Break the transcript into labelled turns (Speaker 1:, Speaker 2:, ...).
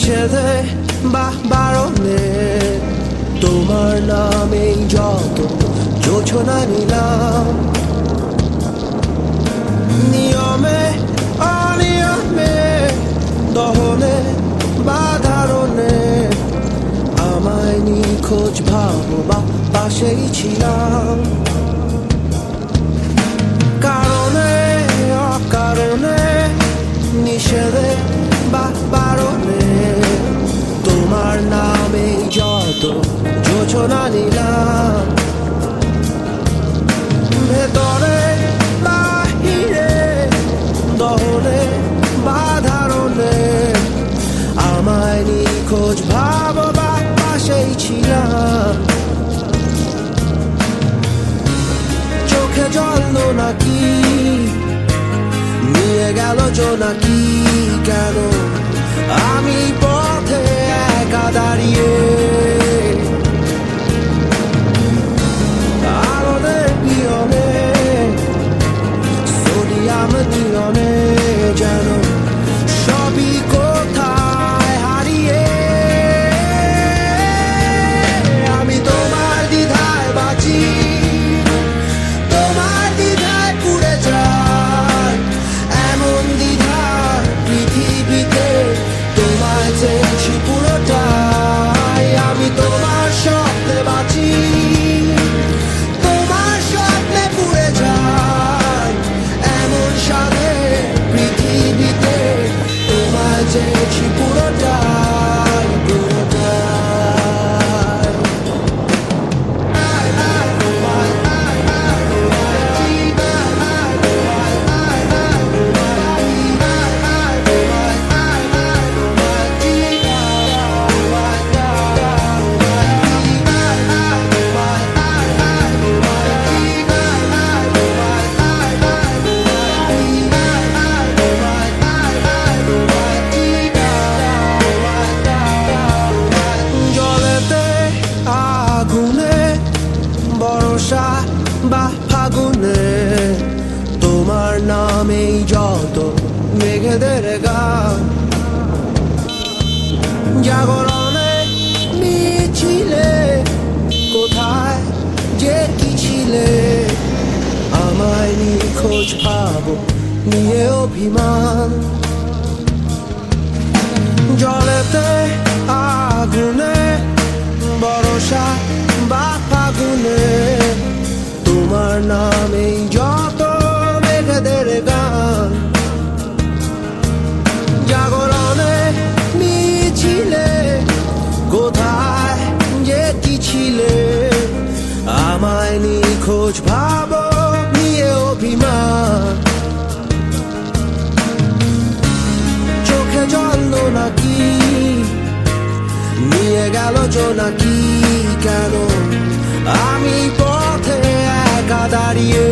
Speaker 1: নিষেধে বা বারণে তোমার নামেই যত যোজনা নিলাম, নিয়মে অনিয়মে দহনে বা ধারণে আমায় নিখোঁজ ভাবো বা পাশেই ছিলাম। কারণে অকারণে নিষেধে বা বারণে তোমার নামে যত যোজনা নিলাম, ভেতরে বাহিরে দহনে বা ধারণে আমায় নিখোঁজ ভাবো বা পাশেই ছিলাম। চোখে জল নাকি নিয়ে গেল জোনাকি, কেন আমি পথে একা দাঁড়িয়ে আলোদের পিয়নে সোডিয়াম নিয়নে যেন সবই কোথায় হারিয়ে। আমি তোমার দ্বিধায় বাঁচি, তোমার দ্বিধায় পুড়ে যায়, এমন দ্বিধা পৃথিবীতে তোমায় চেয়েছি পুরোটাই। আমি তোমার স্বপ্নে বাঁচি, তোমার স্বপ্নে পুড়ে যায়, এমন সাধে পৃথিবীতে তোমায় চেয়েছি পুরোটাই পুরোটাই। জলেতে আগুনে বর্ষা বা ফাগুনে তোমার নামেই যত মেঘেদের গান, জাগরণে মিছিলে কোথায় যে কি ছিলে আমায় নিখোঁজ ভাবো নিয়ে অভিমান। জলেতে আগুনে বর্ষা বা ফাগুনে তোমার নামেই যত মেঘেদের গান, জাগরণে মিছিলে কোথায় যে কি ছিলে আমায় নিখোঁজ ভাবো নিয়ে অভিমান। চোখে জল নাকি নিয়ে গেল জোনাকি, কেন আমি পথে একা দাঁড়িয়ে